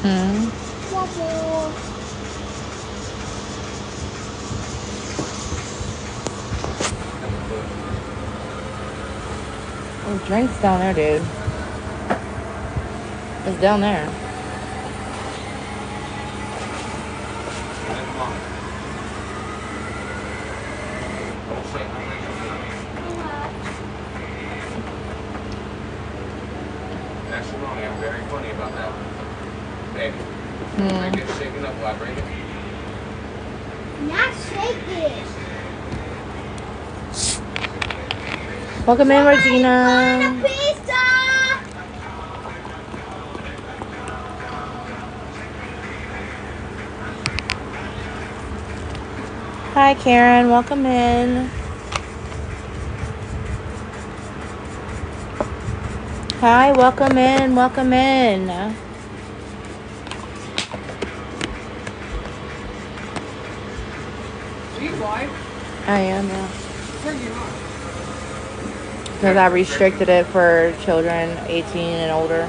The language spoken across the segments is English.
Mm. Oh, drinks down there, dude. It's down there. Actually, Mommy, I'm very funny about that. Baby. Mm. Get shaken up while I break it. Not shake it. Welcome in, Regina. Pizza. Hi, Karen. Welcome in. Hi, welcome in. Welcome in. Are you live? I am, yeah. Where are you on? Because I restricted it for children 18 and older.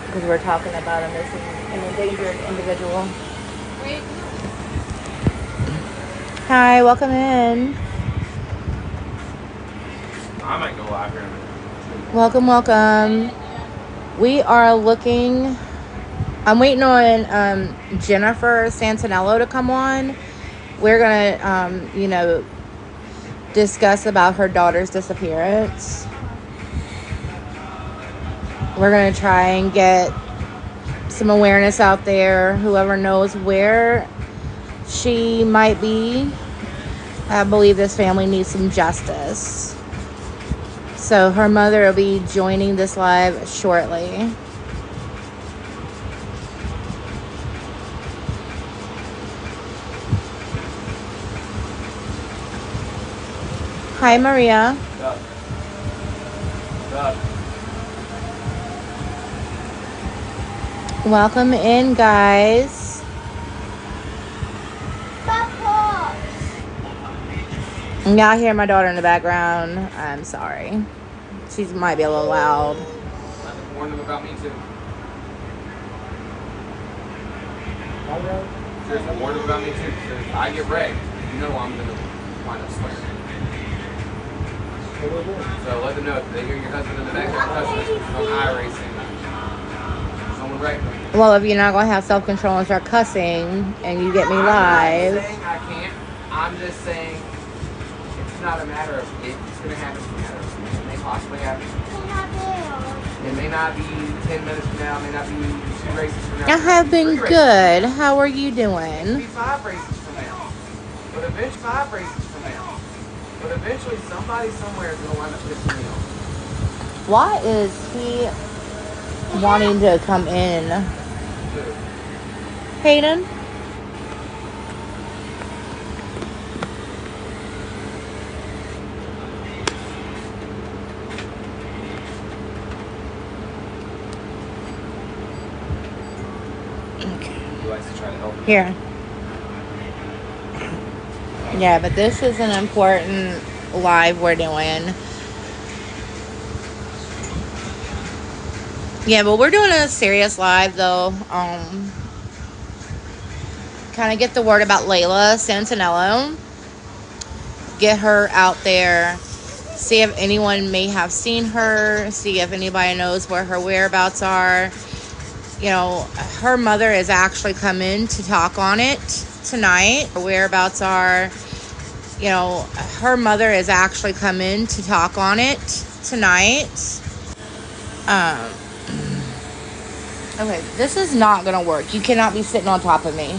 Because we're talking about a missing and endangered individual. Wait. Hi, welcome in. I might go live here. Welcome, welcome. We are looking. I'm waiting on Jennifer Santanello to come on. We're gonna, discuss about her daughter's disappearance. We're gonna try and get some awareness out there. Whoever knows where she might be, I believe this family needs some justice. So her mother will be joining this live shortly. Hi, Maria. Welcome in, guys. Y'all hear my daughter in the background. I'm sorry. She might be a little loud. I've warned them about me too. Seriously, warn them about me too. If I get wrecked, you know I'm gonna wind up swearing. So let them know if they hear your husband in the back there cussing on iRacing. Someone wrecked me. Well, if you're not going to have self-control and start cussing and you get me live. I'm not saying I can't. I'm just saying it's not a matter of if it's going to happen. It's a matter of when it may possibly happen. It may not be 10 minutes from now. It may not be 2 races from now. I have been good. How are you doing? It could be 5 races from now. But eventually 5 races from now. But eventually somebody somewhere is going to wind up pissing me off. Why is he wanting to come in? Hayden? He likes to try to help. Here. Yeah, but this is an important live we're doing. Yeah, but we're doing a serious live though. Kind of get the word about Layla Santanello. Get her out there. See if anyone may have seen her. See if anybody knows where her whereabouts are. You know, her mother is actually coming to talk on it tonight. Her whereabouts are. You know, her mother is actually coming to talk on it tonight. Okay, this is not gonna work. You cannot be sitting on top of me.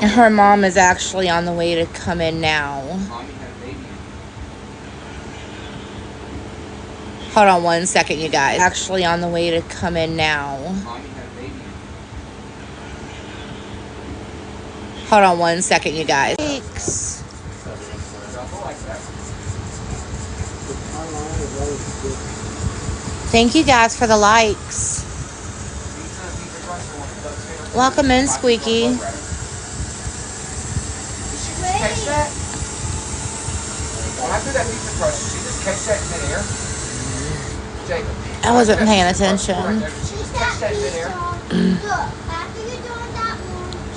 Her mom is actually on the way to come in now. Hold on one second, you guys. Actually on the way to come in now. Hold on one second, you guys. Thanks. Thank you guys for the likes. Welcome in, Squeaky. after that pizza crust, did she just catch that in midair? Jacob. I wasn't paying Right attention. there. Did she just catch that in midair?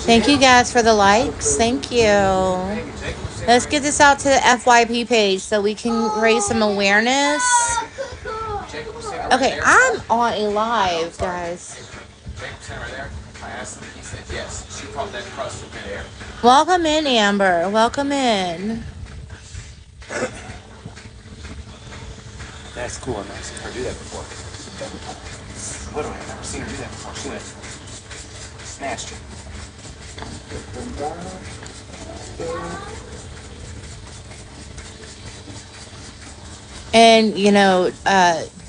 Thank you guys for the likes. Thank you. Let's get this out to the FYP page so we can raise some awareness. Okay, I'm on a live, guys. I asked him, he said yes. She caught that crust in midair. Welcome in, Amber. Welcome in. That's cool. I've never seen her do that before. Literally, I've never seen her do that before. She went snatched it. And,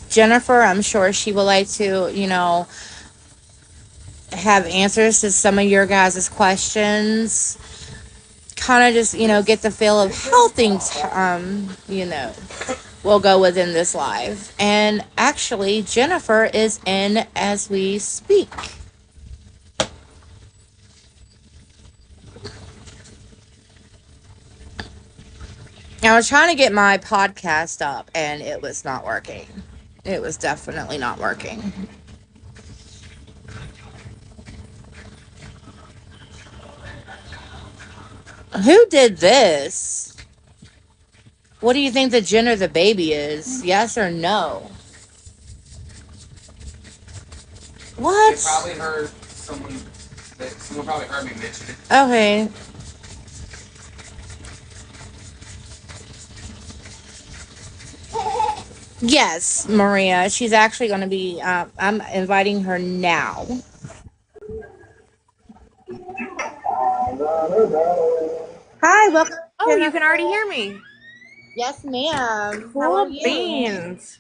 Jennifer, I'm sure she would like to, have answers to some of your guys' questions. Kind of just, get the feel of how things, will go within this live. And actually, Jennifer is in as we speak. I was trying to get my podcast up and it was not working. It was definitely not working. Who did this? What do you think the gender of the baby is? Yes or no? What? They probably heard someone probably heard me mention it. Okay. Yes, Maria. She's actually going to be, I'm inviting her now. Hi, welcome. Oh, you can already hear me. Yes, ma'am. Cool How are you? beans.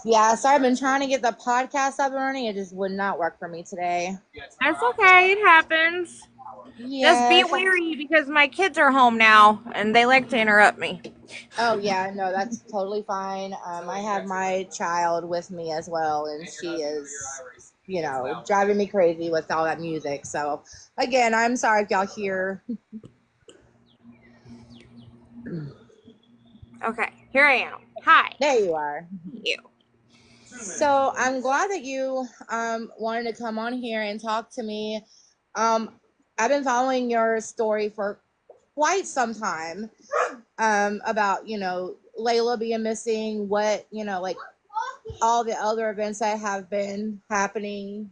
Yeah, sorry, I've been trying to get the podcast up and running. It just would not work for me today. That's okay. It happens. Just be Yes. wary because my kids are home now and they like to interrupt me. Oh, yeah, no, that's totally fine. I have my child with me as well, and she is, driving me crazy with all that music. So, again, I'm sorry if y'all hear. Okay, here I am. Hi. There you are. You. So I'm glad that you wanted to come on here and talk to me. I've been following your story for quite some time about, Layla being missing, what, like all the other events that have been happening.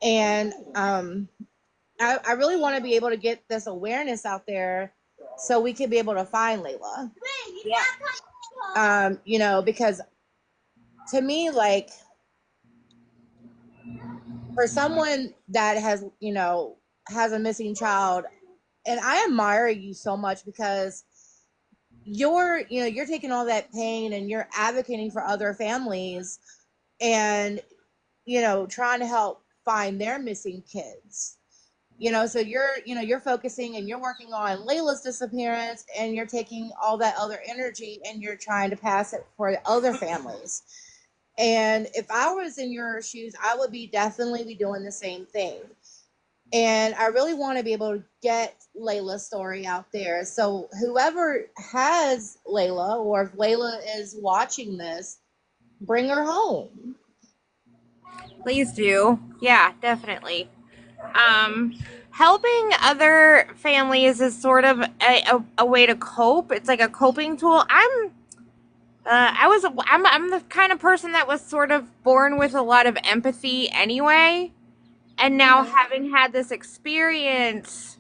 And I really want to be able to get this awareness out there so we can be able to find Layla. Yeah. Because to me, like, for someone that has a missing child, and I admire you so much because you're taking all that pain and you're advocating for other families and, trying to help find their missing kids. So you're focusing and you're working on Layla's disappearance and you're taking all that other energy and you're trying to pass it for the other families. And if I was in your shoes, I would definitely be doing the same thing. And I really want to be able to get Layla's story out there. So whoever has Layla, or if Layla is watching this, bring her home. Please do. Yeah, definitely. Helping other families is sort of a way to cope. It's like a coping tool. I'm the kind of person that was sort of born with a lot of empathy anyway. And now having had this experience,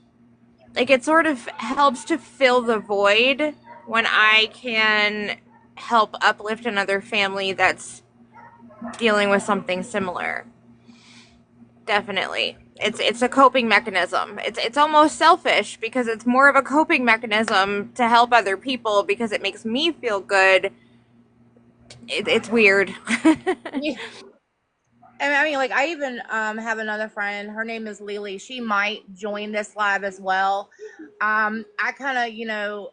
like it sort of helps to fill the void when I can help uplift another family that's dealing with something similar. Definitely. It's a coping mechanism. It's almost selfish because it's more of a coping mechanism to help other people because it makes me feel good. It's weird. Yeah. I mean, like, I even have another friend. Her name is Lily. She might join this live as well. I kind of,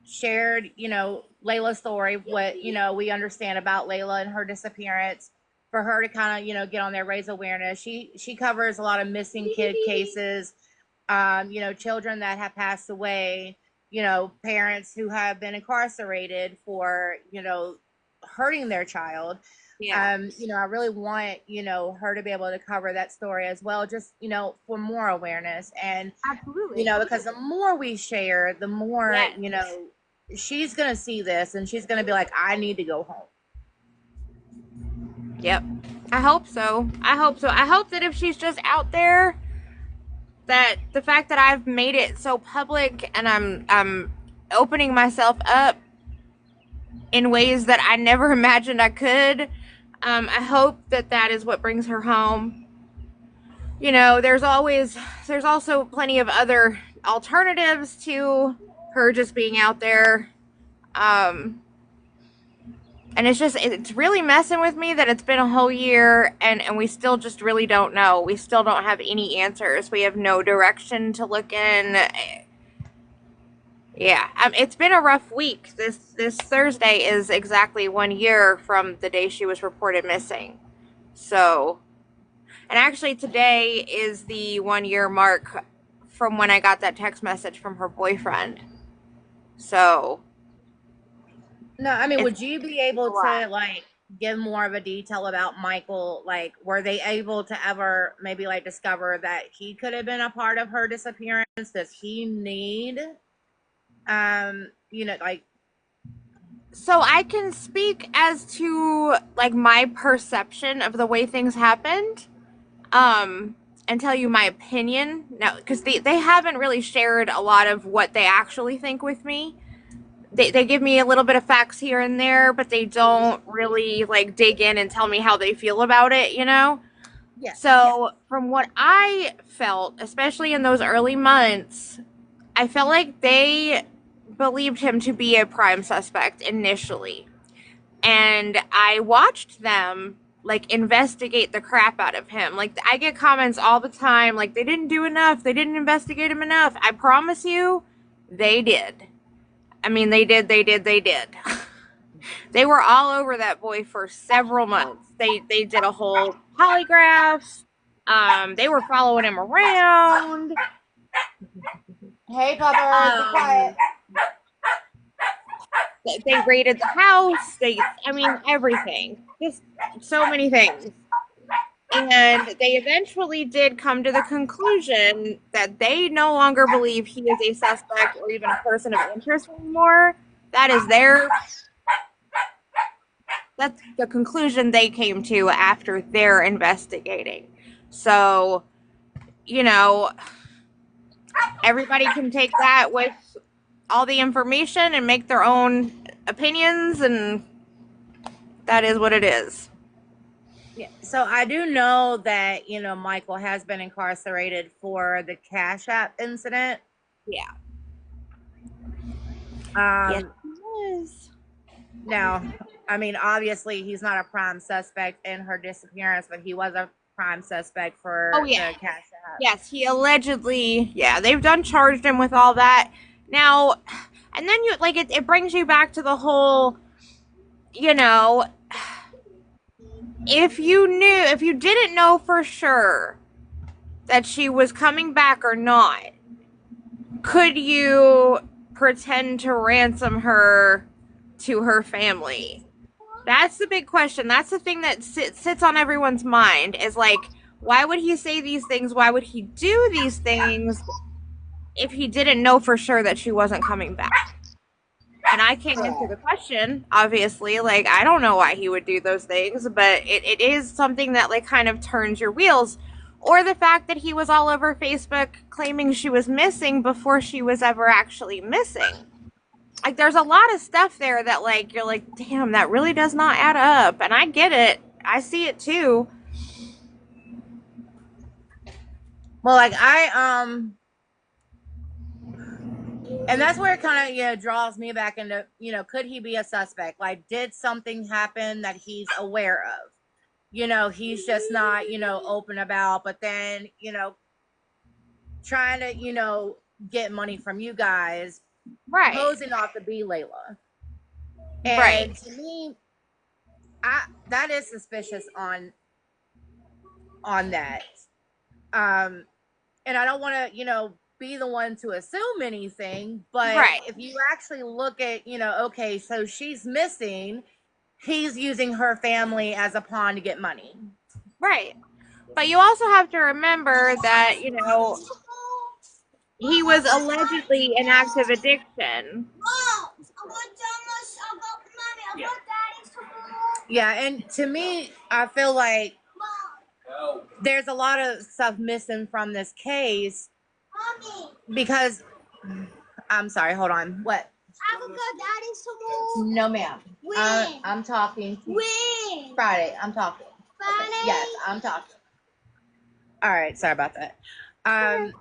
shared, Layla's story, what, we understand about Layla and her disappearance, for her to kind of, get on there, raise awareness. She covers a lot of missing kid cases, children that have passed away, parents who have been incarcerated for, hurting their child. Yeah. I really want, her to be able to cover that story as well, just, for more awareness. And, Absolutely. because the more we share, the more, Yes. she's going to see this and she's going to be like, I need to go home. Yep. I hope so. I hope so. I hope that if she's just out there, that the fact that I've made it so public and I'm opening myself up in ways that I never imagined I could, I hope that that is what brings her home. There's also plenty of other alternatives to her just being out there. Um, and it's really messing with me that it's been a whole year and we still just really don't know. We still don't have any answers. We have no direction to look in. Yeah, it's been a rough week. This Thursday is exactly 1 year from the day she was reported missing. So, and actually today is the 1 year mark from when I got that text message from her boyfriend. So, No, I mean, it's would you be a able lot. to like give more of a detail about Michael? Like, were they able to ever maybe like discover that he could have been a part of her disappearance? Does he need, like, So I can speak as to like my perception of the way things happened. And tell you my opinion. No, because they haven't really shared a lot of what they actually think with me. They give me a little bit of facts here and there, but they don't really like dig in and tell me how they feel about it. yeah, So from what I felt, especially in those early months, I felt like they believed him to be a prime suspect initially. And I watched them like investigate the crap out of him. Like I get comments all the time like they didn't do enough, they didn't investigate him enough. I promise you, they did. I mean, they did. They were all over that boy for several months. They did a whole polygraph. They were following him around. hey, Pupper, be quiet. Um, they raided the house. I mean, everything. Just so many things. And they eventually did come to the conclusion that they no longer believe he is a suspect or even a person of interest anymore. That is that's the conclusion they came to after their investigating. So, you know, everybody can take that with all the information and make their own opinions, and that is what it is. Yeah. So I do know that, Michael has been incarcerated for the Cash App incident. Yeah. Yes, Um, it is. Now, I mean, obviously he's not a prime suspect in her disappearance, but he was a prime suspect Oh, for yeah. the Cash App. Yes, he allegedly, yeah, they've done charged him with all that. Now, and then it brings you back to the whole, you know, if you didn't know for sure that she was coming back or not, could you pretend to ransom her to her family? That's the big question. That's the thing that sits on everyone's mind is like, why would he say these things? Why would he do these things if he didn't know for sure that she wasn't coming back? And I can't answer the question, obviously. Like, I don't know why he would do those things, but it is something that, like, kind of turns your wheels. Or the fact that he was all over Facebook claiming she was missing before she was ever actually missing. Like, there's a lot of stuff there that, like, you're like, damn, that really does not add up. And I get it. I see it too. Well, like and that's where it kind of draws me back into, could he be a suspect? Like, did something happen that he's aware of? He's just not, open about, but then, trying to, get money from you guys, Right. posing off to be Layla. Right. And to me, that is suspicious on that. And I don't want to, be the one to assume anything, but Right. if you actually look at, okay, so she's missing, he's using her family as a pawn to get money. Right. But you also have to remember that, he was allegedly in active addiction. Yeah, and to me, I feel like there's a lot of stuff missing from this case because I'm sorry, hold on. What? No, ma'am. I'm talking. When? Friday. I'm talking. Friday? Okay. Yes, I'm talking. All right. Sorry about that. To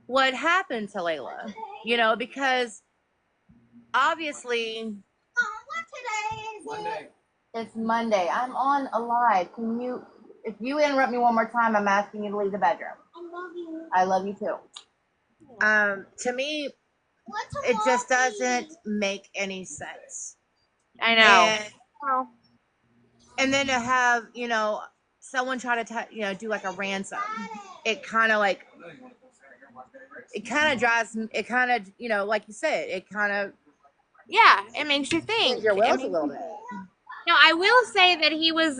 what happened to Layla, because obviously it's Monday. I'm on a live. If you interrupt me one more time, I'm asking you to leave the bedroom. I love you too. To me, it just doesn't make any sense. I know. And then to have, someone try to, do like a ransom. It kind of drives, it kind of, like you said, it kind of. Yeah, it makes you think. Your wheels a little bit. Now, I will say that he was,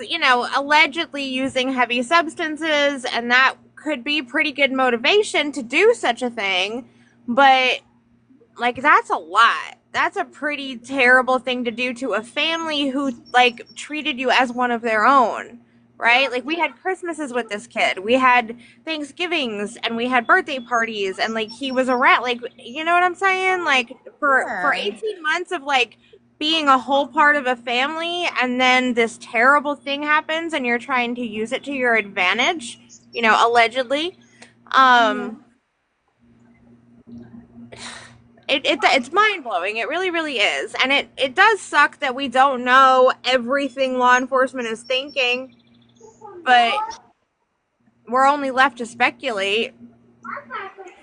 allegedly using heavy substances, and that could be pretty good motivation to do such a thing. But, like, that's a lot. That's a pretty terrible thing to do to a family who, like, treated you as one of their own, right? Like, we had Christmases with this kid. We had Thanksgivings, and we had birthday parties, and, like, he was around. Like, you know what I'm saying? Like, for 18 months of, like, being a whole part of a family, and then this terrible thing happens and you're trying to use it to your advantage, allegedly. It's mind-blowing. It really, really is. And it does suck that we don't know everything law enforcement is thinking, but we're only left to speculate.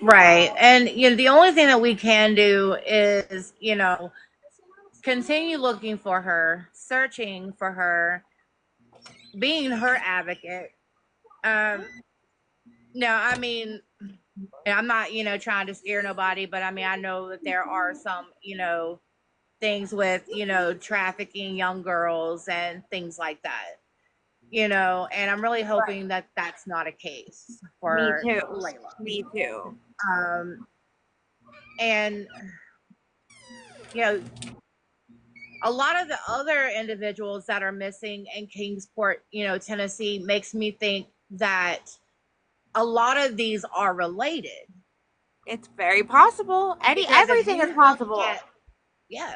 Right. And, the only thing that we can do is, continue looking for her, searching for her, being her advocate. No, I mean, I'm not, trying to scare nobody, but I mean, I know that there are some, things with, trafficking young girls and things like that, and I'm really hoping that that's not a case for Me too. Layla. Me too. And, a lot of the other individuals that are missing in Kingsport, Tennessee, makes me think that a lot of these are related. It's very possible. Everything is possible.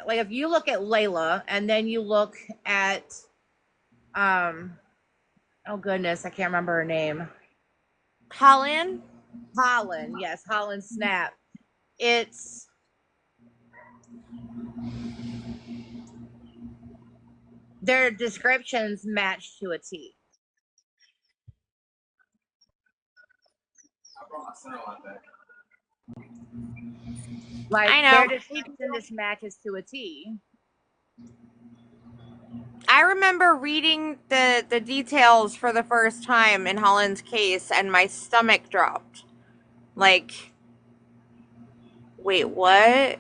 Like if you look at Layla and then you look at, oh goodness, I can't remember her name. Holland, yes, Holland Snap. It's their descriptions match to a T. Like I know. their description just matches to a T. I remember reading the details for the first time in Holland's case, and my stomach dropped. Like, wait, what?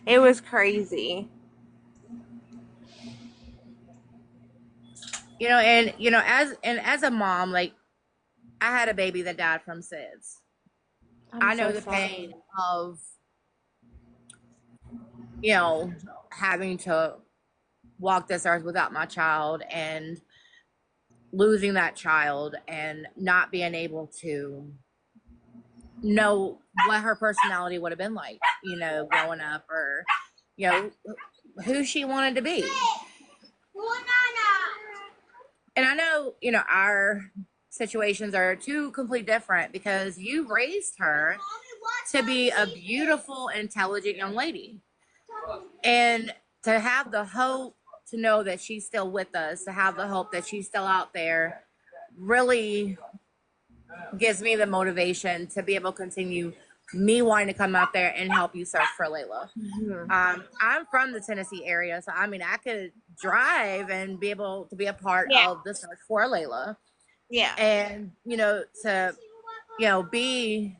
It was crazy. As a mom, like I had a baby that died from SIDS. I know the pain of having to walk this earth without my child and losing that child and not being able to know what her personality would have been like, growing up, or who she wanted to be. And I know, our situations are two completely different because you raised her to be a beautiful, intelligent young lady. And to have the hope to know that she's still with us, to have the hope that she's still out there, really gives me the motivation to be able to continue me wanting to come out there and help you search for Layla. Mm-hmm. I'm from the Tennessee area, so I mean, I could drive and be able to be a part of the search for Layla. Yeah. and to be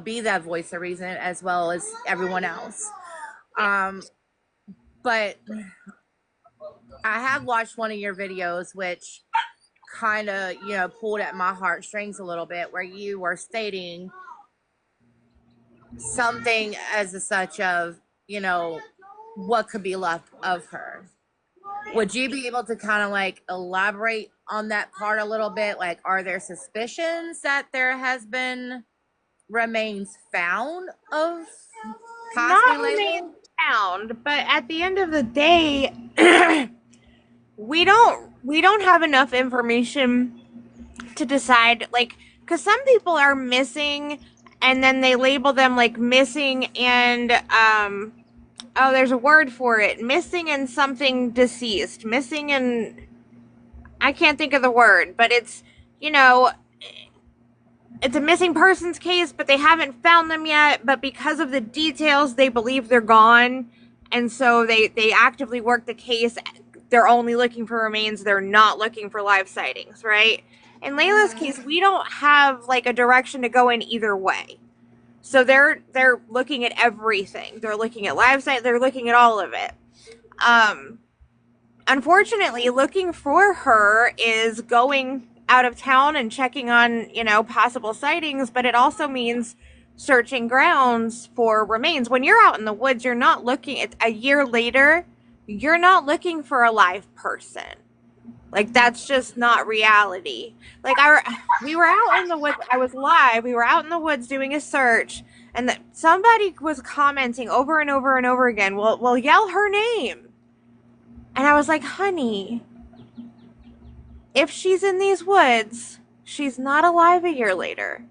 be that voice of reason as well as everyone else. um but I have watched one of your videos which kind of pulled at my heartstrings a little bit, where you were stating something as a such of what could be left of her. Would you be able to kind of like elaborate on that part a little bit? Like, are there suspicions that there has been remains found of possibly Not remains Layla? found, but at the end of the day, we don't have enough information to decide, like, because some people are missing and then they label them like missing and oh, there's a word for it, missing and something deceased, missing and I can't think of the word, but it's, you know, it's a missing persons case, but they haven't found them yet, but because of the details they believe they're gone, and so they actively work the case. They're only looking for remains, they're not looking for live sightings, right? In Layla's case, we don't have like a direction to go in either way. So they're looking at everything. They're looking at live sight, they're looking at all of it. Um Unfortunately, looking for her is going out of town and checking on, possible sightings, but it also means searching grounds for remains. When you're out in the woods, you're not looking at a year later, you're not looking for a live person. Like, that's just not reality. Like, we were out in the woods. I was live. We were out in the woods doing a search, and somebody was commenting over and over and over again, well, yell her name. And I was like, honey, if she's in these woods, she's not alive a year later.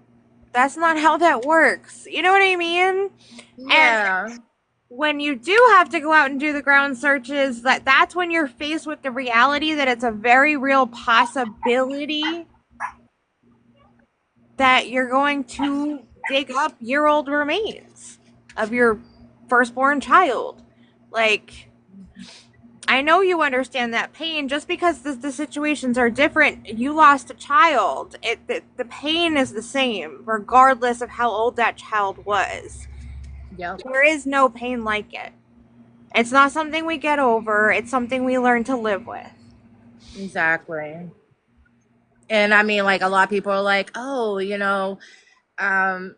That's not how that works. You know what I mean? And Yeah, when you do have to go out and do the ground searches, that's when you're faced with the reality that it's a very real possibility that you're going to dig up year-old remains of your firstborn child. Like, I know you understand that pain. Just because the situations are different, you lost a child. The pain is the same, regardless of how old that child was. yep, There is no pain like it. It's not something we get over. It's something we learn to live with. exactly. And I mean, like, a lot of people are like, oh, um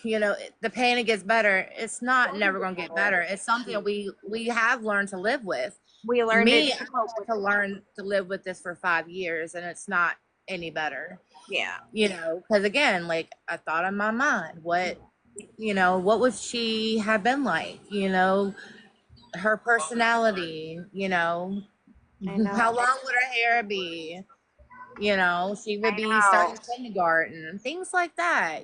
the pain, it gets better. It's not never gonna get better. It's something we have learned to live with. We learned it Me, to cope I with had to it. learn to live with this for 5 years, and it's not any better. Yeah. Because again, like, I thought in my mind, what would she have been like? Her personality. I know. How long would her hair be? She would I be know. starting kindergarten, things like that.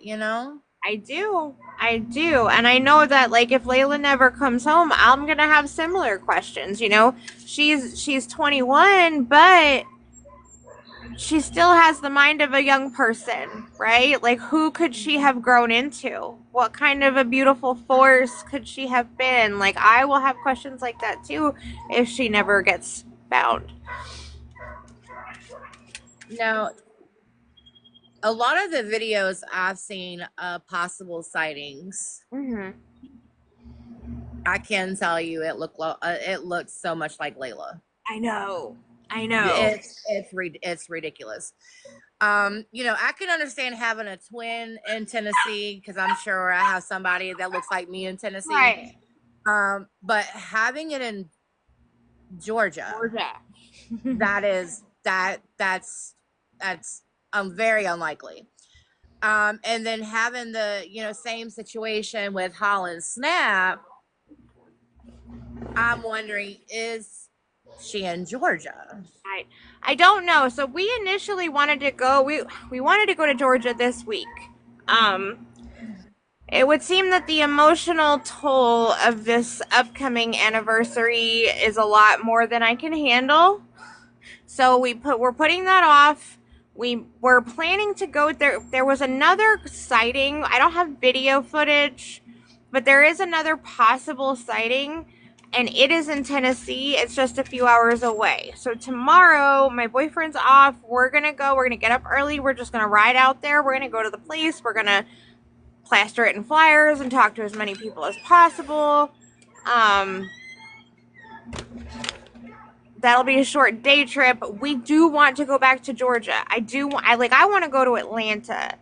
I do. I do. And I know that, like, if Layla never comes home, I'm going to have similar questions. She's 21, but she still has the mind of a young person, right? Like, who could she have grown into? What kind of a beautiful force could she have been? Like, I will have questions like that too if she never gets found. Now, a lot of the videos I've seen of possible sightings, Mm-hmm. I can tell you it looks so much like Layla. I know. I know. It's ridiculous. I can understand having a twin in Tennessee, because I'm sure I have somebody that looks like me in Tennessee. Right. But having it in Georgia, Georgia. that's very unlikely. And then having the same situation with Holland Snap, I'm wondering, is she in Georgia? I don't know. So we initially wanted to go. We wanted to go to Georgia this week. Um, it would seem that the emotional toll of this upcoming anniversary is a lot more than I can handle. So we're putting that off. We were planning to go there. There was another sighting. I don't have video footage, but there is another possible sighting, and it is in Tennessee. It's just a few hours away. So tomorrow, my boyfriend's off. We're going to go. We're going to get up early. We're just going to ride out there. We're going to go to the place. We're going to plaster it in flyers and talk to as many people as possible. That'll be a short day trip. We do want to go back to Georgia. I want to go to Atlanta.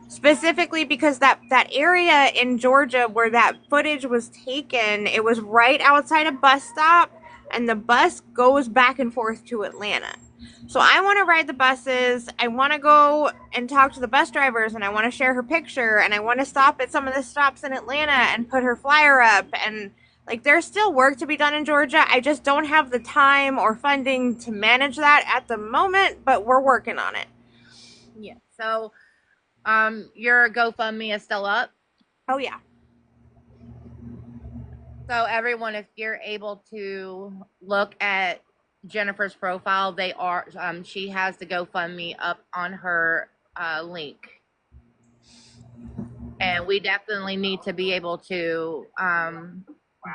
Specifically because that area in Georgia where that footage was taken, it was right outside a bus stop, and the bus goes back and forth to Atlanta. So I want to ride the buses. I want to go and talk to the bus drivers, and I want to share her picture, and I want to stop at some of the stops in Atlanta and put her flyer up. And like, there's still work to be done in Georgia. I just don't have the time or funding to manage that at the moment, but we're working on it. Yeah. So your GoFundMe is still up? Oh, yeah. So everyone, if you're able to look at Jennifer's profile, they are she has the GoFundMe up on her link. And we definitely need to be able to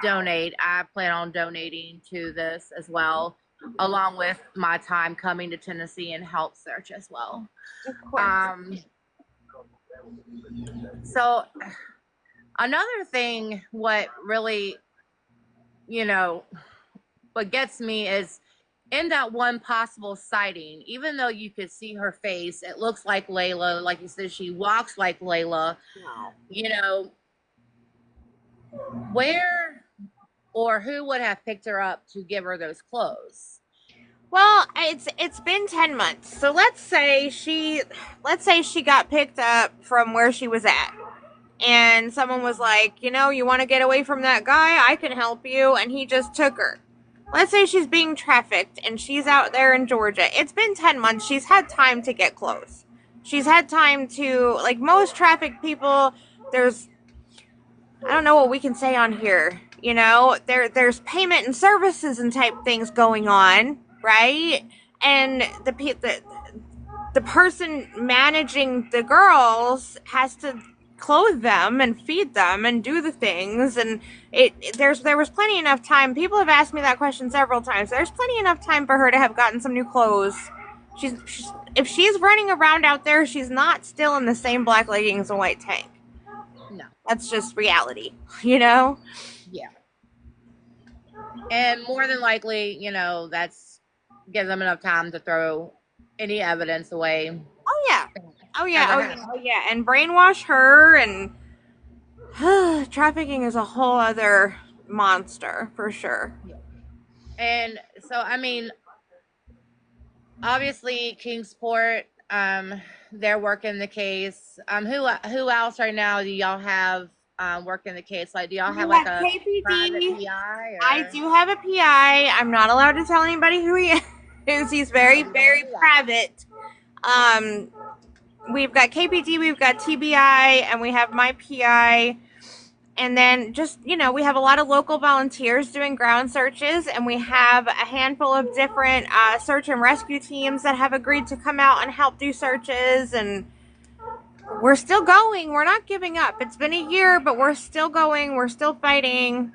donate. I plan on donating to this as well, along with my time coming to Tennessee and help search as well. Of course. So another thing, what really, what gets me is in that one possible sighting, even though you could see her face, it looks like Layla. Like you said, she walks like Layla. Wow. Where or who would have picked her up to give her those clothes? Well, it's been 10 months. So let's say she got picked up from where she was at. And someone was like, you want to get away from that guy? I can help you. And he just took her. Let's say she's being trafficked and she's out there in Georgia. It's been 10 months. She's had time to get clothes. She's had time to, like most trafficked people, I don't know what we can say on here. There's payment and services and type things going on, right? And the person managing the girls has to clothe them and feed them and do the things, and there was plenty enough time. People have asked me that question several times. There's plenty enough time for her to have gotten some new clothes. If she's running around out there, she's not still in the same black leggings and white tank. No, that's just reality. Yeah. And more than likely, that's gives them enough time to throw any evidence away. Oh yeah, and brainwash her, and trafficking is a whole other monster for sure. And so, obviously Kingsport, they're working the case. Who else right now do y'all have working the case? Like, do y'all have like a private PI? I do have a PI. I'm not allowed to tell anybody who he is. He's very, very private. We've got KPD, we've got TBI, and we have my PI. And then just, we have a lot of local volunteers doing ground searches, and we have a handful of different search and rescue teams that have agreed to come out and help do searches. And we're still going. We're not giving up. It's been a year, but we're still going. We're still fighting.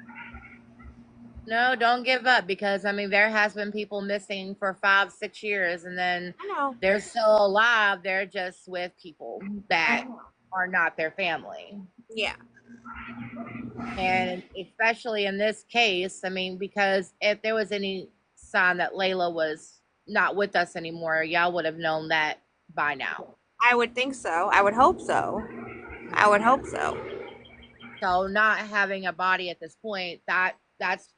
No, don't give up, because there has been people missing for 5-6 years, and then they're still alive. They're just with people that are not their family. Yeah. And especially in this case, because if there was any sign that Layla was not with us anymore, y'all would have known that by now. I would think so. I would hope so. So not having a body at this point, that's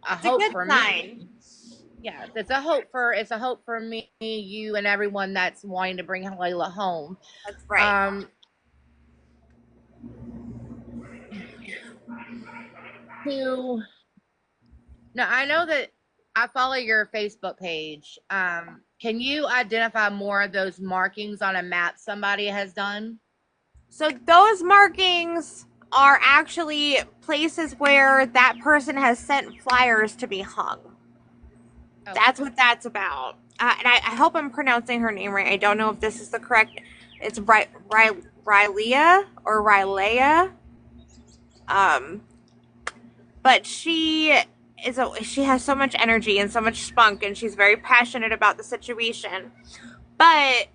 a hope for me. Yeah, it's a hope for me, you, and everyone that's wanting to bring Layla home. That's right. Now, I know that I follow your Facebook page. Can you identify more of those markings on a map somebody has done? So those markings are actually places where that person has sent flyers to be hung. Okay. That's what that's about. And I hope I'm pronouncing her name right. I don't know if this is the correct. It's Rilea or Rilea. But she she has so much energy and so much spunk, and she's very passionate about the situation. But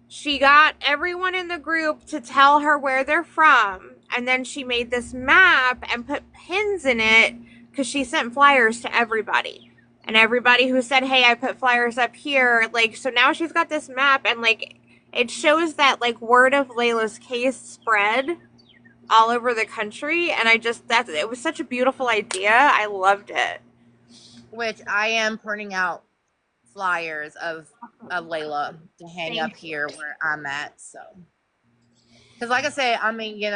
she got everyone in the group to tell her where they're from, and then she made this map and put pins in it because she sent flyers to everybody. And everybody who said, "Hey, I put flyers up here," like, so now she's got this map, and like it shows that like word of Layla's case spread all over the country, and it was such a beautiful idea. I loved it. Which I am printing out flyers of Layla to hang up here where I'm at. So, because like I said, I mean, you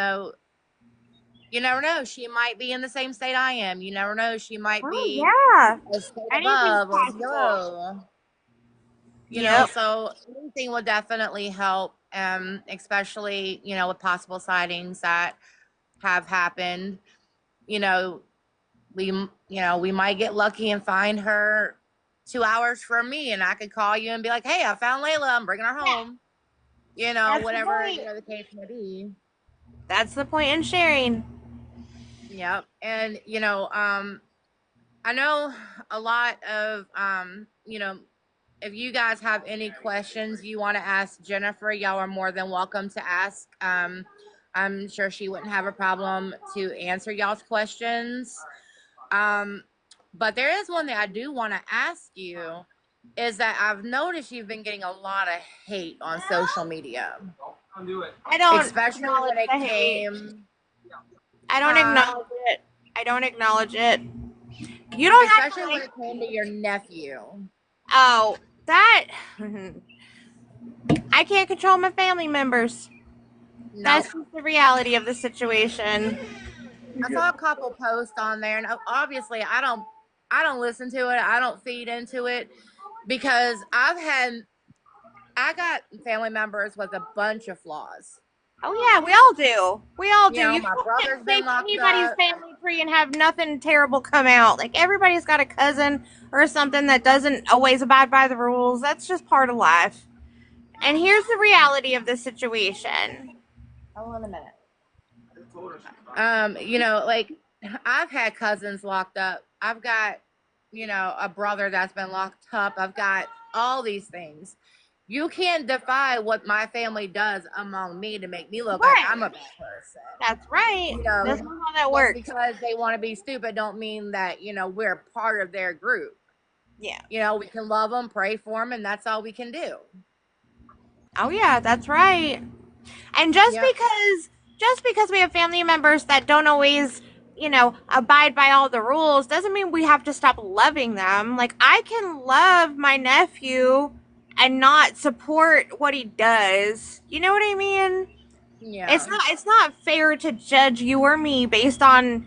never know. She might be in the same state I am. You never know. She might be Yeah, a state anything's above or possible. below. Yep. So anything will definitely help. Especially with possible sightings that have happened. You know, we might get lucky and find her 2 hours from me, and I could call you and be like, "Hey, I found Layla. I'm bringing her home." That's Whatever right. the case may be. That's the point in sharing. Yep. And I know a lot of if you guys have any questions you want to ask Jennifer, y'all are more than welcome to ask. I'm sure she wouldn't have a problem to answer y'all's questions. But there is one that I do want to ask you, is that I've noticed you've been getting a lot of hate on social media. I don't Especially when it came. I don't acknowledge it. I don't acknowledge it. You don't have to. Especially when it came to your nephew. Oh, that. I can't control my family members. No. That's just the reality of the situation. I saw a couple posts on there, and obviously I don't listen to it. I don't feed into it because I got family members with a bunch of flaws. Oh yeah, we all do. We all do. My brother's been locked anybody's up. family tree and have nothing terrible come out. Like everybody's got a cousin or something that doesn't always abide by the rules. That's just part of life. And here's the reality of the situation. Hold on a minute. Like I've had cousins locked up. I've got, a brother that's been locked up. I've got all these things. You can't defy what my family does among me to make me look like I'm a bad person. That's right. That's not how that works. Because they want to be stupid don't mean that, we're part of their group. Yeah. We can love them, pray for them, and that's all we can do. Oh yeah, that's right. And just because we have family members that don't always, abide by all the rules doesn't mean we have to stop loving them. Like I can love my nephew and not support what he does. You know what I mean? Yeah. It's not fair to judge you or me based on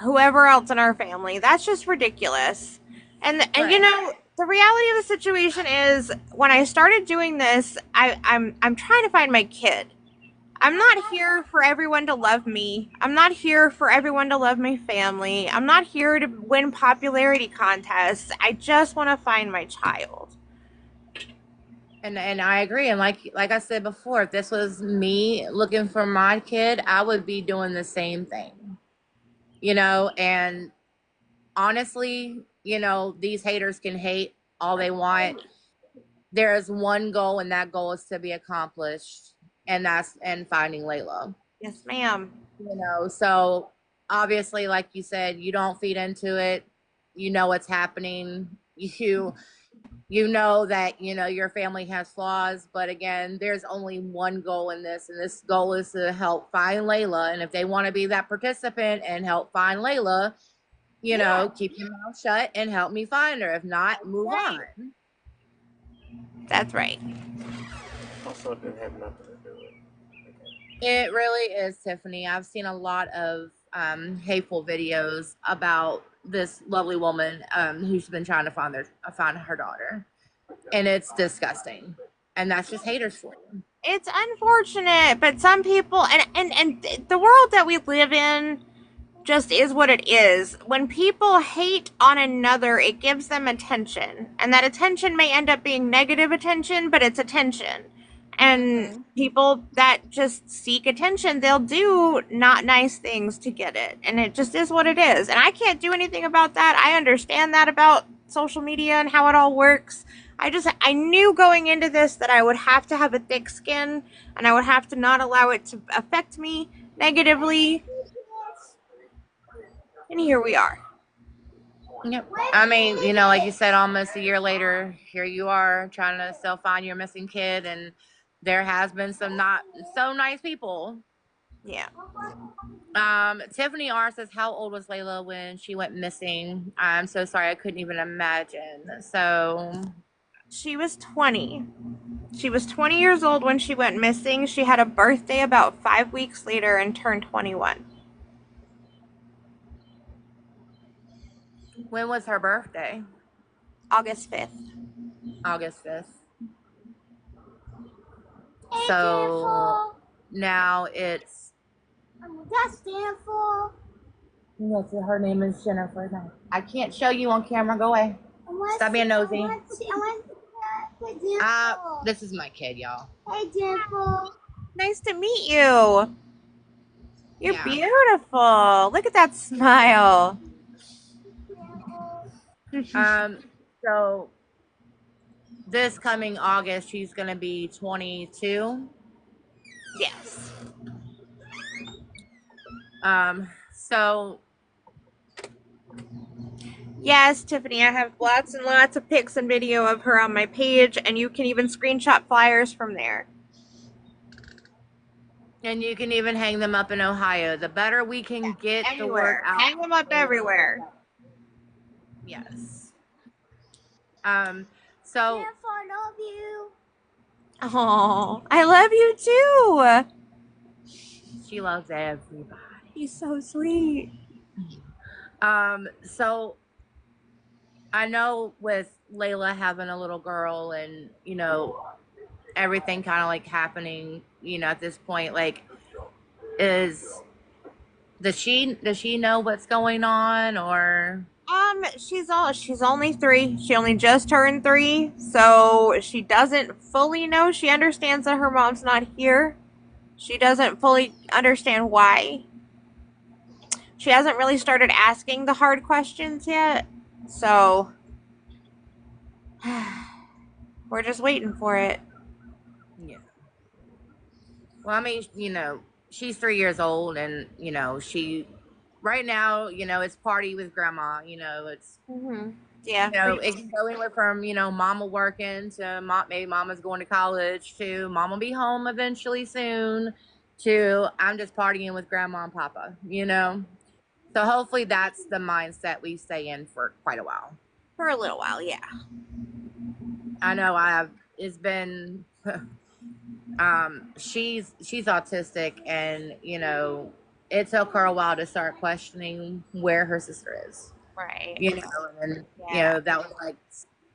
whoever else in our family. That's just ridiculous. And Right. The reality of the situation is when I started doing this, I'm trying to find my kid. I'm not here for everyone to love me. I'm not here for everyone to love my family. I'm not here to win popularity contests. I just want to find my child. And I agree. And like I said before, if this was me looking for my kid, I would be doing the same thing. And honestly, these haters can hate all they want. There is one goal, and that goal is to be accomplished, and that's finding Layla. Yes, ma'am. So obviously, like you said, you don't feed into it. You know what's happening. You know that your family has flaws, but again, there's only one goal in this, and this goal is to help find Layla. And if they want to be that participant and help find Layla, keep your mouth shut and help me find her. If not, move on. That's right. Also, it didn't have nothing to do with it. It really is, Tiffany. I've seen a lot of hateful videos about this lovely woman who's been trying to find her daughter, and it's disgusting. And that's just haters for you. It's unfortunate, but some people and the world that we live in just is what it is. When people hate on another, it gives them attention, and that attention may end up being negative attention, but it's attention. And Mhm. people that just seek attention, they'll do not nice things to get it. And it just is what it is. And I can't do anything about that. I understand that about social media and how it all works. I knew going into this that I would have to have a thick skin and I would have to not allow it to affect me negatively. And here we are. Yep. I mean, like you said, almost a year later, here you are trying to still find your missing kid, and there has been some not so nice people. Yeah. Tiffany R says, "How old was Layla when she went missing?" I'm so sorry, I couldn't even imagine. So, She was 20. She was 20 years old when she went missing. She had a birthday about 5 weeks later and turned 21. when was her birthday? August 5th. August 5th. So now it's. That's Jennifer. Yes, her name is Jennifer. No, I can't show you on camera. Go away. Stop being nosy. This is my kid, y'all. Hey, Jennifer. Nice to meet you. You're Yeah. beautiful. Look at that smile. So this coming August, she's gonna be 22. Yes. So Yes, Tiffany, I have lots and lots of pics and video of her on my page, and you can even screenshot flyers from there. and you can even hang them up in Ohio. The better we can get the word Everywhere. out. Hang them up everywhere. Yes. So Jennifer, I love you. Oh, I love you too. she loves everybody. He's so sweet. So I know with Layla having a little girl and, everything kind of like happening, at this point, like, is does she know what's going on, or? She's only 3. She only just turned 3, so she doesn't fully know. She understands that her mom's not here. She doesn't fully understand why. She hasn't really started asking the hard questions yet. So we're just waiting for it. Yeah. Well, I mean, she's 3 years old, and she right now, it's party with grandma. It's Mm-hmm. Yeah. it can go anywhere from mama working to maybe mama's going to college to mama will be home eventually soon to I'm just partying with grandma and papa. So hopefully that's the mindset we stay in for quite a while. For a little while, yeah. I know it's been she's autistic, and it took her a while to start questioning where her sister is. Right. And Yeah. that was like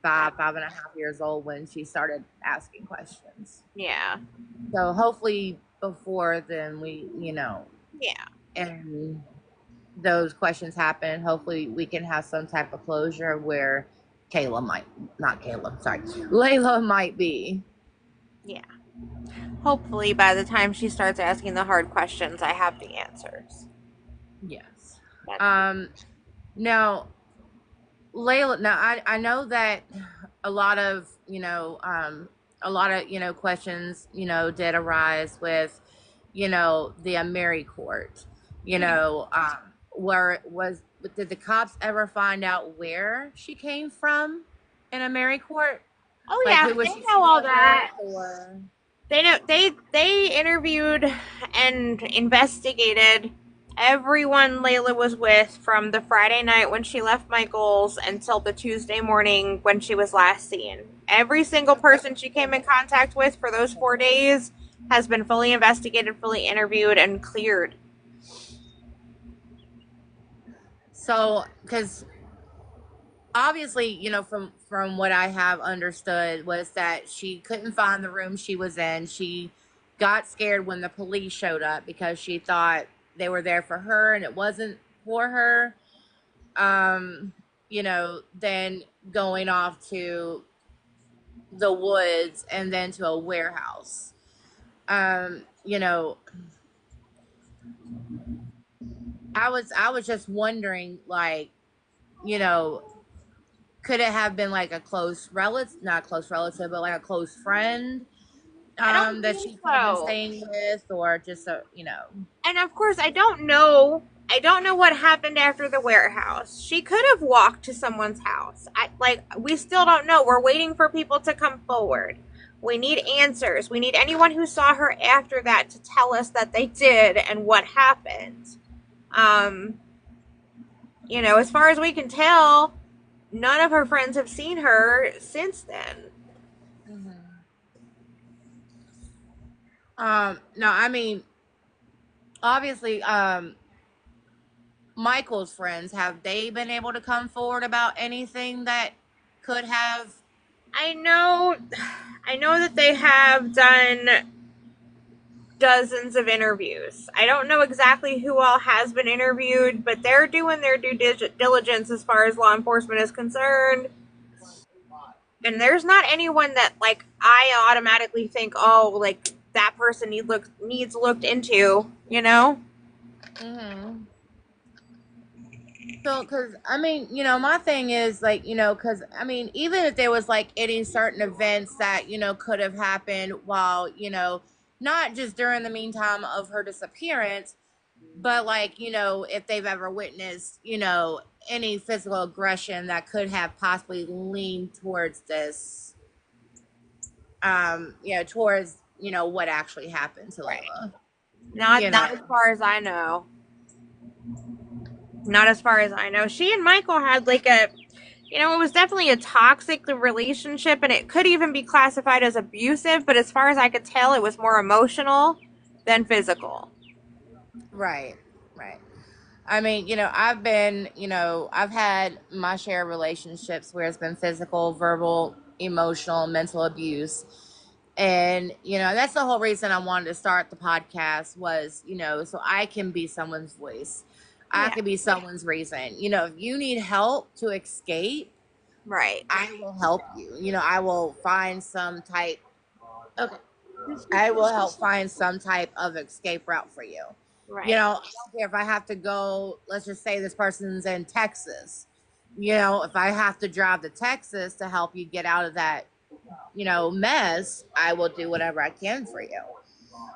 5.5 years old when she started asking questions. Yeah. So hopefully before then Yeah. and those questions happen, hopefully we can have some type of closure where Layla might be. Yeah. Hopefully by the time she starts asking the hard questions, I have the answers. Yes. That's Now, Layla, now I know that a lot of, questions, did arise with, the AmeriCourt, where did the cops ever find out where she came from in AmeriCourt? Oh Like, yeah, who was they she know all staying that. with, or? They know they interviewed and investigated everyone Layla was with from the Friday night when she left Michael's until the Tuesday morning when she was last seen. Every single person she came in contact with for those 4 days has been fully investigated, fully interviewed, and cleared. So, because obviously, from what I have understood was that she couldn't find the room she was in. She got scared when the police showed up because she thought they were there for her and it wasn't for her. Then going off to the woods and then to a warehouse. You know, I was just wondering, like, you know, could it have been like a close relative, not close relative, but like a close friend, I don't that think she could have been so. staying with, or just a, And of course, I don't know. I don't know what happened after the warehouse. She could have walked to someone's house. We still don't know. We're waiting for people to come forward. We need answers. We need anyone who saw her after that to tell us that they did and what happened. Um, as far as we can tell, none of her friends have seen her since then. Mhm. No, I mean, obviously, Michael's friends, have they been able to come forward about anything that could have? I know I know that they have done dozens of interviews. I don't know exactly who all has been interviewed, but they're doing their due diligence as far as law enforcement is concerned. And there's not anyone that like I automatically think, oh, like that person needs looked into, you know? Hmm. So, because I mean, my thing is like, because I mean, even if there was like any certain events that could have happened while not just during the meantime of her disappearance, but like if they've ever witnessed any physical aggression that could have possibly leaned towards this, towards what actually happened to Right. Layla. Not You know. not as far as I know. Not as far as I know. She and Michael had like it was definitely a toxic relationship and it could even be classified as abusive, but as far as I could tell, it was more emotional than physical. Right. Right. I mean, I've had my share of relationships where it's been physical, verbal, emotional, mental abuse. And, that's the whole reason I wanted to start the podcast was, so I can be someone's voice. I Yeah, can be someone's reason. If you need help to escape, right. I will help you. I will find some type. Okay. I will help find some type of escape route for you. Right. I don't care if I have to go, let's just say this person's in Texas. If I have to drive to Texas to help you get out of that, mess, I will do whatever I can for you.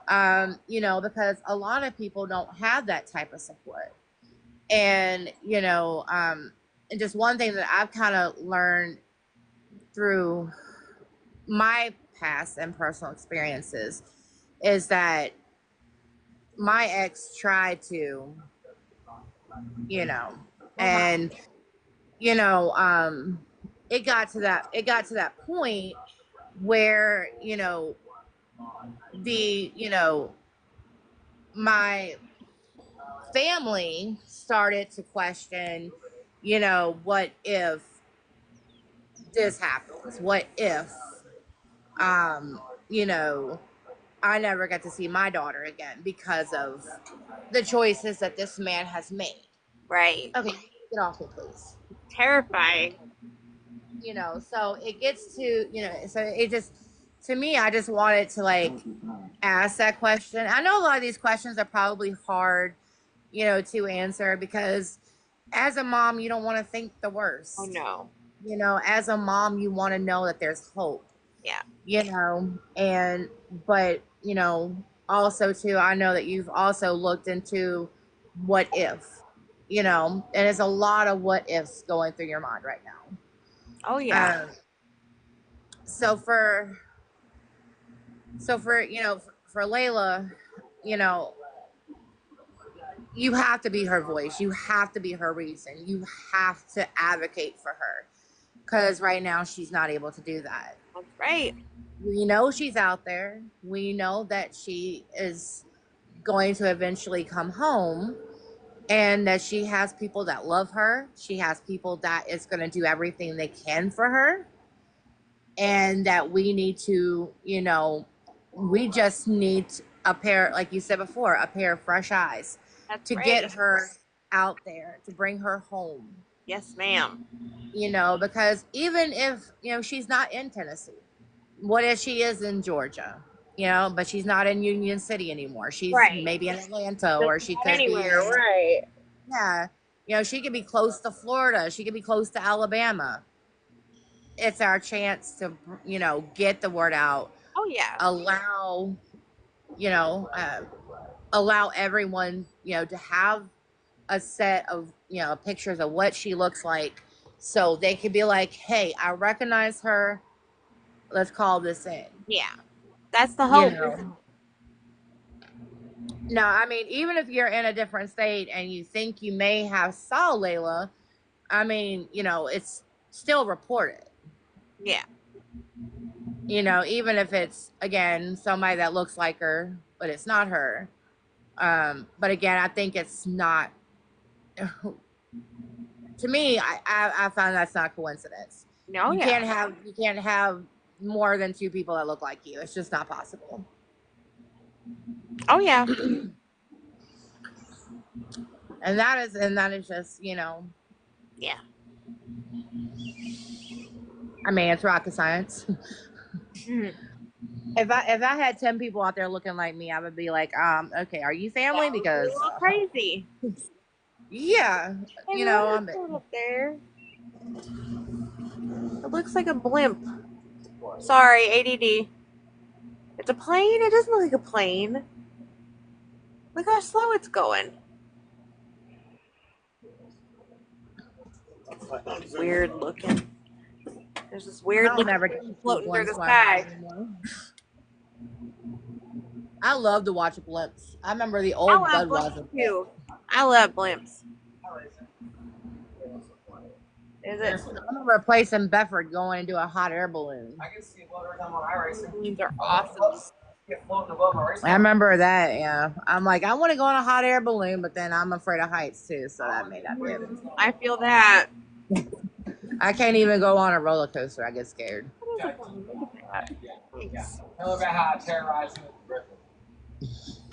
Because a lot of people don't have that type of support. And, and just one thing that I've kind of learned through my past and personal experiences is that my ex tried to, you know, Uh-huh. and you know, it got to that point where the my family started to question, what if this happens? What if um, you know, I never get to see my daughter again because of the choices that this man has made. Right. Okay, get off me, please. Terrifying. So it gets to, so it just, to me, I just wanted to like ask that question. I know a lot of these questions are probably hard, to answer because as a mom, you don't want to think the Oh worst. no. As a mom, you want to know that there's hope, Yeah. and, but, also too, I know that you've also looked into what if, and there's a lot of what ifs going through your mind right now. Oh yeah. Um, so for for Layla, you know, you have to be her voice. You have to be her reason. You have to advocate for her because right now she's not able to do that. That's right. We know she's out there. We know that she is going to eventually come home and that she has people that love her. She has people that is going to do everything they can for her. And that we need to, we just need a pair, like you said before, a pair of fresh eyes That's to right. get her out there, to bring her home, Yes, ma'am. because even if, she's not in Tennessee, what if she is in Georgia? but she's not in Union City anymore. She's Right. maybe in Atlanta, Just or she about could be anywhere, in, right? yeah, she could be close to Florida. She could be close to Alabama. It's our chance to, get the word out. Oh yeah. Allow, you know, uh, allow everyone, to have a set of, pictures of what she looks like, so they could be like, hey, I recognize her. Let's call this in. Yeah. That's the You hope. know. No, I mean, even if you're in a different state and you think you may have saw Layla, I mean, it's still reported. Yeah. Even if it's, again, somebody that looks like her, but it's not her. But again, I think it's not. To me, I find that's not coincidence. No, You yeah. can't have more than two people that look like you. It's just not possible. Oh yeah. And that is just, Yeah. I mean, it's rocket science. Mhm. If I had 10 people out there looking like me, I would be like, okay, are you family? That would be a Because little crazy. yeah, Hey, what is going up there? It looks like a blimp. Sorry, ADD. It's a plane? It doesn't look like a plane. Look how slow it's going. Weird looking. There's this weird I'll looking never thing see floating through blimps the in my mind sky. anymore. I love to watch blimps. I remember the I old love Budweiser blimps blimp. too. I love blimps. Is it? I remember a place in Bedford going into a hot air balloon. I can see what every time on iRacing. Balloons are awesome. Get floating above my race. I remember that, yeah. I'm like, I want to go on a hot air balloon, but then I'm afraid of heights too, so that may not be it. I feel that. I can't even go on a roller coaster. I get scared. What is a balloon? Look at that. Thanks. Tell her about how I terrorized you with the Griffin.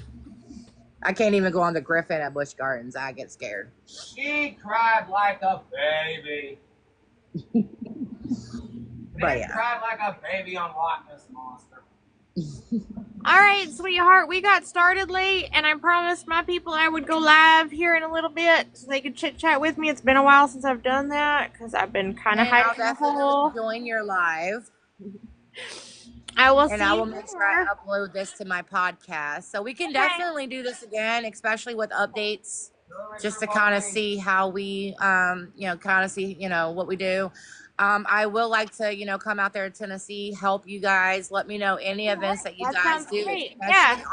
I can't even go on the Griffin at Busch Gardens. I get scared. She cried like a baby. But yeah. Cried like a baby on Loch Ness Monster. All right, sweetheart, we got started late, and I promised my people I would go live here in a little bit so they could chit chat with me. It's been a while since I've done that because I've been kind of And I'll hiding in the definitely hole. join your live. I will And see I you will make sure I there. upload this to my podcast. So we can Okay. definitely do this again, especially with updates, just to kind of see how we, kind of see, what we do. I will like to, come out there to Tennessee, help you guys. Let me know any events that you That guys sounds do, great. especially Yeah.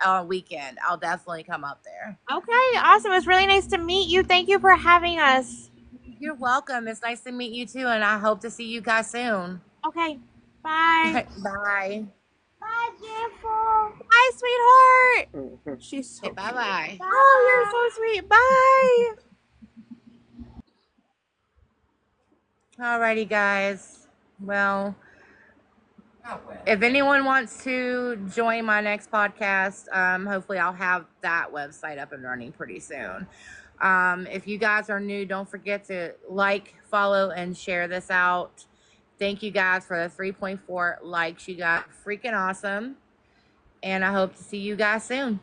on a weekend. I'll definitely come up there. Okay, awesome. It was really nice to meet you. Thank you for having us. You're welcome. It's nice to meet you too, and I hope to see you guys soon. Okay, bye. Bye. Bye, beautiful. Bye, sweetheart. She's so Say bye-bye. cute. Oh, you're so sweet. Bye. Alrighty, guys. Well, if anyone wants to join my next podcast, hopefully I'll have that website up and running pretty soon. If you guys are new, don't forget to like, follow, and share this out. Thank you guys for the 3.4 likes. You got freaking awesome. And I hope to see you guys soon.